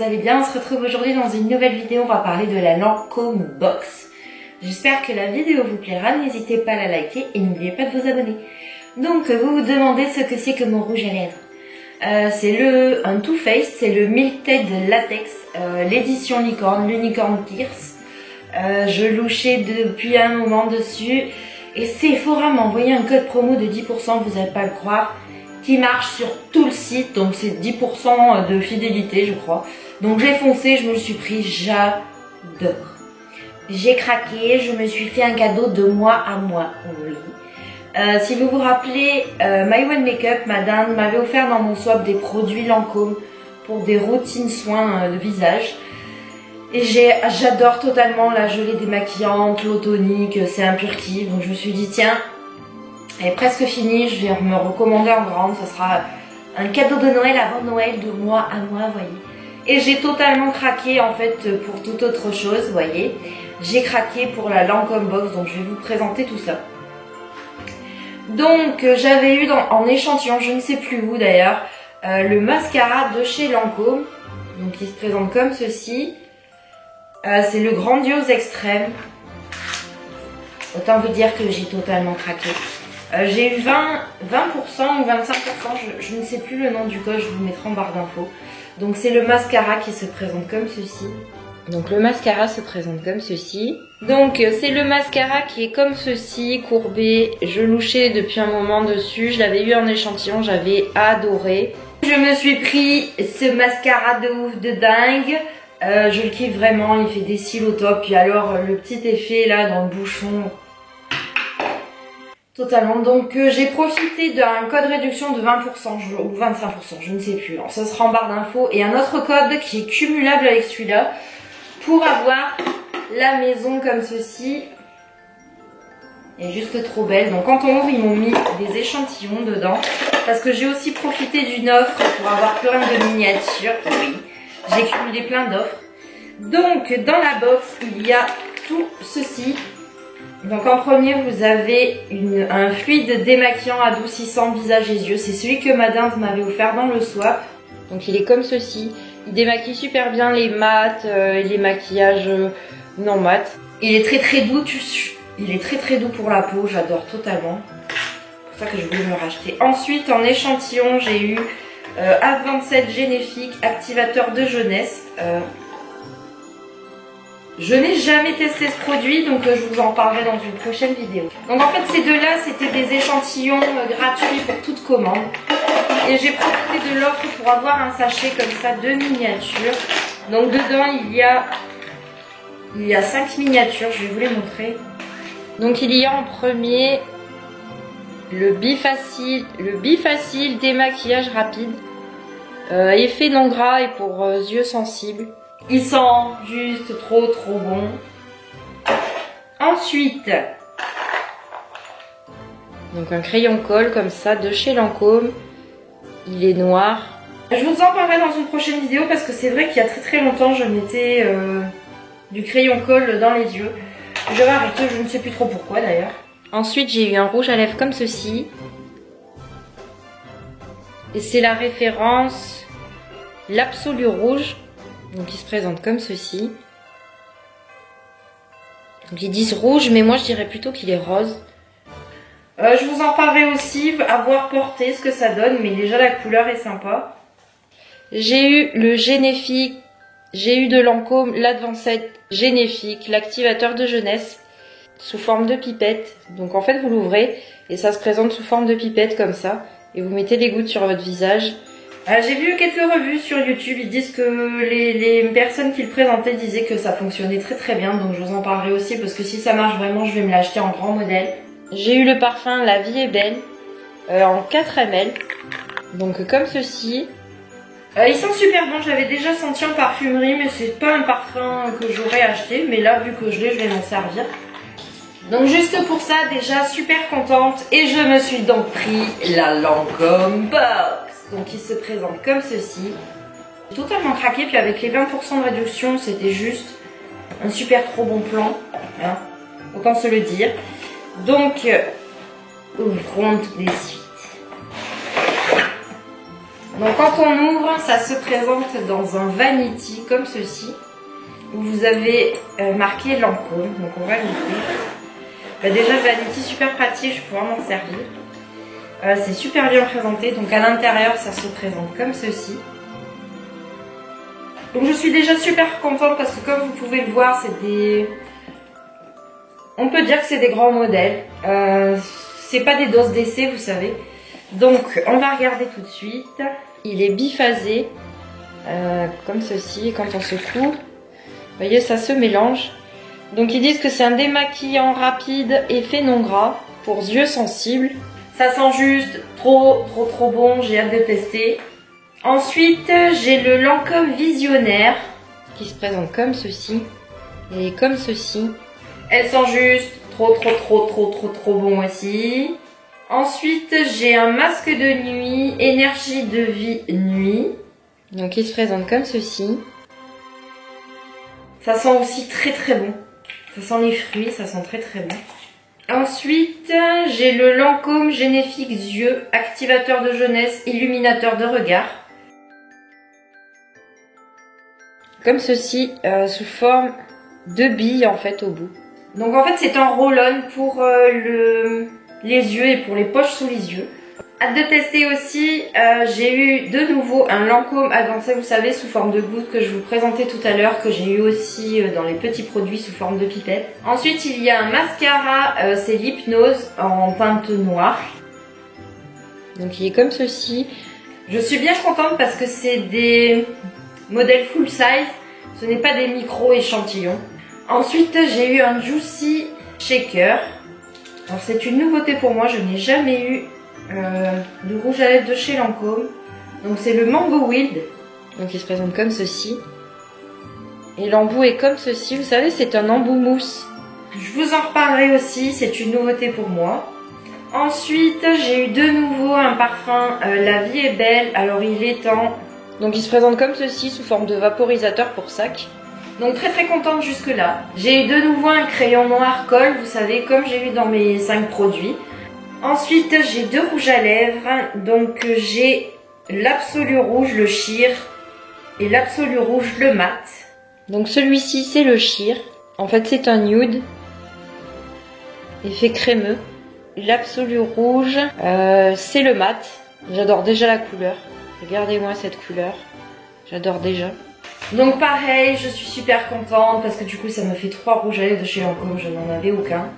vous allez bien. On se retrouve aujourd'hui dans une nouvelle vidéo. On va parler de la Lancôme Box. J'espère que la vidéo vous plaira. N'hésitez pas à la liker et n'oubliez pas de vous abonner. Donc, vous vous demandez ce que c'est que mon rouge à lèvres. C'est un Too Faced, c'est le Milkted Latex, l'édition licorne, l'unicorn pierce. Je louchais depuis un moment dessus et Sephora m'a envoyé un code promo de 10%, vous n'allez pas le croire, qui marche sur tout le site, donc c'est 10% de fidélité je crois. Donc j'ai foncé, je me le suis pris, j'adore. J'ai craqué, je me suis fait un cadeau de moi à moi, oui. Si vous vous rappelez, My One Makeup, madame, m'avait offert dans mon swap des produits Lancôme pour des routines soins de visage. Et j'adore totalement la gelée démaquillante, l'eau tonique, c'est un pur kiff. Donc je me suis dit tiens, elle est presque finie, je vais me recommander en grande. Ça sera un cadeau de Noël avant Noël de moi à moi, voyez. Et j'ai totalement craqué en fait pour toute autre chose, voyez. J'ai craqué pour la Lancôme Box, donc je vais vous présenter tout ça. Donc j'avais eu en échantillon, je ne sais plus où d'ailleurs, le mascara de chez Lancôme. Donc il se présente comme ceci. C'est le Grandiose Extrême. Autant vous dire que j'ai totalement craqué. J'ai eu 20% ou 25%, je ne sais plus le nom du code, je vous mettrai en barre d'infos. Donc c'est le mascara qui se présente comme ceci. Donc le mascara se présente comme ceci. Donc c'est le mascara qui est comme ceci, courbé. Je louchais depuis un moment dessus, je l'avais eu en échantillon, j'avais adoré. Je me suis pris ce mascara de ouf de dingue. Je le kiffe vraiment, il fait des cils au top. Puis alors le petit effet là dans le bouchon, totalement. Donc j'ai profité d'un code réduction de 20% ou 25%, je ne sais plus. Alors, ça sera en barre d'infos. Et un autre code qui est cumulable avec celui-là pour avoir la maison comme ceci. Elle est juste trop belle. Donc quand on ouvre, ils m'ont mis des échantillons dedans. Parce que j'ai aussi profité d'une offre pour avoir plein de miniatures. Oui. J'ai cumulé plein d'offres. Donc, dans la box, il y a tout ceci. Donc, en premier, vous avez un fluide démaquillant adoucissant visage et yeux. C'est celui que madame m'avait offert dans le swap. Donc, il est comme ceci. Il démaquille super bien les mats, les maquillages non mat. Il est très doux. Il est très doux pour la peau. J'adore totalement. C'est pour ça que je voulais me racheter. Ensuite, en échantillon, j'ai eu A27 Généfique, activateur de jeunesse. Je n'ai jamais testé ce produit, donc je vous en parlerai dans une prochaine vidéo. Donc en fait ces deux-là, c'était des échantillons gratuits pour toute commande. Et j'ai profité de l'offre pour avoir un sachet comme ça de miniatures. Donc dedans il y a 5 miniatures, je vais vous les montrer. Donc il y a en premier le Bifacile démaquillage rapide. Effet non gras et pour yeux sensibles. Il sent juste trop bon. Ensuite, donc un crayon colle comme ça de chez Lancôme. Il est noir. Je vous en parlerai dans une prochaine vidéo parce que c'est vrai qu'il y a très longtemps je mettais du crayon colle dans les yeux. J'avais arrêté, je ne sais plus trop pourquoi d'ailleurs. Ensuite j'ai eu un rouge à lèvres comme ceci. Et c'est la référence l'Absolu Rouge. Donc il se présente comme ceci. Donc ils disent rouge, mais moi je dirais plutôt qu'il est rose. Je vous en parlerai aussi, à voir porter ce que ça donne, mais déjà la couleur est sympa. J'ai eu le Généfique, j'ai eu de Lancôme l'A27 Généfique, l'activateur de jeunesse, sous forme de pipette. Donc en fait vous l'ouvrez et ça se présente sous forme de pipette comme ça. Et vous mettez les gouttes sur votre visage. J'ai vu quelques revues sur YouTube, ils disent que les personnes qui le présentaient disaient que ça fonctionnait très bien, donc je vous en parlerai aussi parce que si ça marche vraiment, je vais me l'acheter en grand modèle. J'ai eu le parfum La Vie est Belle en 4 ml, donc comme ceci. Ils sont super bons, j'avais déjà senti en parfumerie, mais c'est pas un parfum que j'aurais acheté, mais là vu que je l'ai, je vais m'en servir. Donc juste pour ça, déjà super contente, et je me suis donc pris la Lancôme Box. Donc il se présente comme ceci. J'ai totalement craqué, puis avec les 20% de réduction, c'était juste un super trop bon plan. Hein, autant se le dire. Donc, ouvrons les suites. Donc quand on ouvre, ça se présente dans un vanity comme ceci, où vous avez marqué Lancôme. Donc on va l'ouvrir. Bah déjà le vanity super pratique, je pourrais m'en servir. C'est super bien présenté, donc à l'intérieur ça se présente comme ceci. Donc je suis déjà super contente parce que comme vous pouvez le voir, c'est des... On peut dire que c'est des grands modèles. C'est pas des doses d'essai, vous savez. Donc on va regarder tout de suite. Il est biphasé, comme ceci, quand on secoue. Vous voyez, ça se mélange. Donc ils disent que c'est un démaquillant rapide, effet non gras, pour yeux sensibles. Ça sent juste trop bon, j'ai hâte de tester. Ensuite, j'ai le Lancôme Visionnaire qui se présente comme ceci et comme ceci. Elle sent juste trop bon aussi. Ensuite, j'ai un masque de nuit, énergie de vie nuit. Donc il se présente comme ceci. Ça sent aussi très bon. Ça sent les fruits, ça sent très bon. Ensuite, j'ai le Lancôme Généfix Yeux, activateur de jeunesse, illuminateur de regard. Comme ceci, sous forme de billes en fait au bout. Donc en fait c'est un roll-on pour les yeux et pour les poches sous les yeux. Hâte de tester aussi, j'ai eu de nouveau un Lancôme avancé, vous savez, sous forme de goutte que je vous présentais tout à l'heure, que j'ai eu aussi dans les petits produits sous forme de pipette. Ensuite il y a un mascara, c'est l'Hypnose en teinte noire. Donc il est comme ceci. Je suis bien contente parce que c'est des modèles full size, ce n'est pas des micro échantillons. Ensuite j'ai eu un Juicy Shaker. Alors c'est une nouveauté pour moi, je n'ai jamais eu de rouge à lèvres de chez Lancôme. Donc c'est le Mango Wild. Donc il se présente comme ceci. Et l'embout est comme ceci, vous savez, c'est un embout mousse. Je vous en reparlerai aussi, c'est une nouveauté pour moi. Ensuite j'ai eu de nouveau un parfum, La Vie est Belle. Alors il est en... Donc il se présente comme ceci, sous forme de vaporisateur pour sac. Donc très contente jusque là. J'ai eu de nouveau un crayon noir colle, vous savez, comme j'ai eu dans mes 5 produits. Ensuite j'ai 2 rouges à lèvres. Donc j'ai l'Absolu Rouge, le Sheer, et l'Absolu Rouge, le mat. Donc celui-ci c'est le Sheer. En fait c'est un nude. Effet crémeux. L'Absolu Rouge, c'est le mat. J'adore déjà la couleur. Regardez-moi cette couleur. J'adore déjà. Donc pareil, je suis super contente parce que du coup ça me fait 3 rouges à lèvres de chez Lancôme, je n'en avais aucun.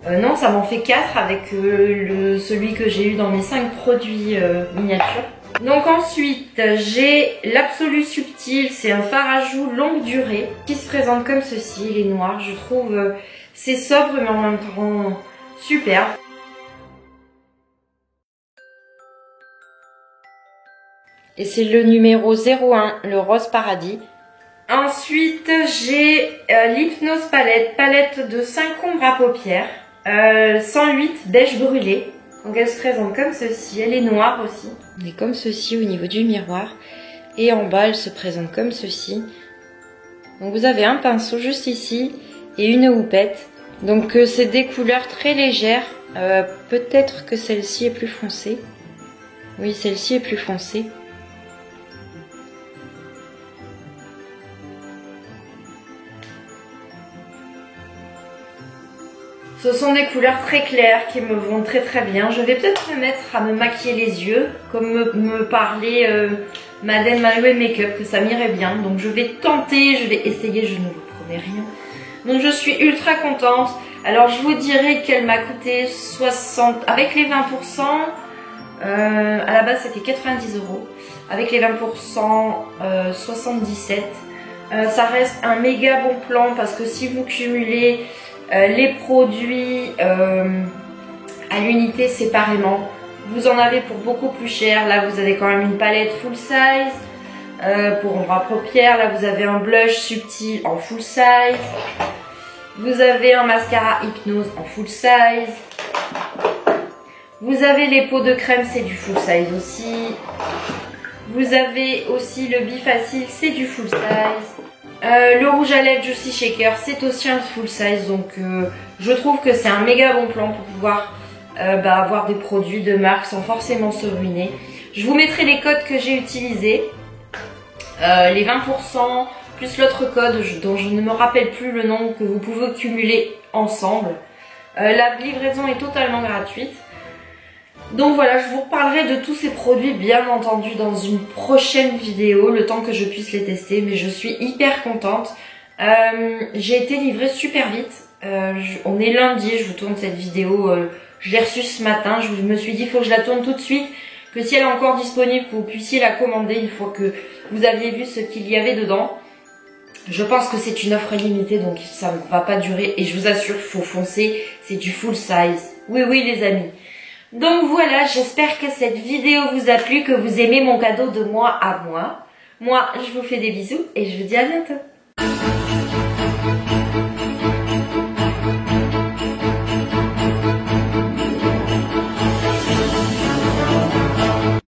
Non, ça m'en fait 4 avec celui que j'ai eu dans mes 5 produits miniatures. Donc ensuite, j'ai l'Absolu Subtil, c'est un fard à joues longue durée qui se présente comme ceci, il est noir, je trouve c'est sobre mais en même temps super. Et c'est le numéro 01, le Rose Paradis. Ensuite, j'ai l'Hypnose palette de 5 ombres à paupières, 108 beige brûlé. Donc elle se présente comme ceci, elle est noire aussi. Elle est comme ceci au niveau du miroir. Et en bas, elle se présente comme ceci. Donc vous avez un pinceau juste ici et une houppette. Donc c'est des couleurs très légères. Peut-être que celle-ci est plus foncée. Oui, celle-ci est plus foncée. Ce sont des couleurs très claires qui me vont très bien. Je vais peut-être me mettre à me maquiller les yeux, comme me parlait Madame Maloué Make-up, que ça m'irait bien. Donc je vais tenter, je vais essayer, je ne vous promets rien. Donc je suis ultra contente. Alors je vous dirais qu'elle m'a coûté 60, avec les 20%, à la base c'était 90 €. Avec les 20%, 77. Ça reste un méga bon plan parce que si vous cumulez les produits à l'unité séparément, vous en avez pour beaucoup plus cher. Là vous avez quand même une palette full size pour ombre à paupières. Là vous avez un blush subtil en full size. Vous avez un mascara Hypnose en full size. Vous avez les pots de crème, c'est du full size aussi. Vous avez aussi le bifacile, c'est du full size. Le rouge à lèvres Juicy Shaker, c'est aussi un full size. Donc je trouve que c'est un méga bon plan pour pouvoir avoir des produits de marque sans forcément se ruiner. Je vous mettrai les codes que j'ai utilisés, les 20% plus l'autre code dont je ne me rappelle plus le nom, que vous pouvez cumuler ensemble. La livraison est totalement gratuite. Donc voilà, je vous reparlerai de tous ces produits bien entendu dans une prochaine vidéo, le temps que je puisse les tester, mais je suis hyper contente. J'ai été livrée super vite. On est lundi, je vous tourne cette vidéo, je l'ai reçue ce matin, je me suis dit il faut que je la tourne tout de suite, que si elle est encore disponible, que vous puissiez la commander une fois que vous aviez vu ce qu'il y avait dedans. Je pense que c'est une offre limitée, donc ça ne va pas durer, et je vous assure, il faut foncer, c'est du full size. Oui, oui les amis. Donc voilà, j'espère que cette vidéo vous a plu, que vous aimez mon cadeau de moi à moi. Moi, je vous fais des bisous et je vous dis à bientôt.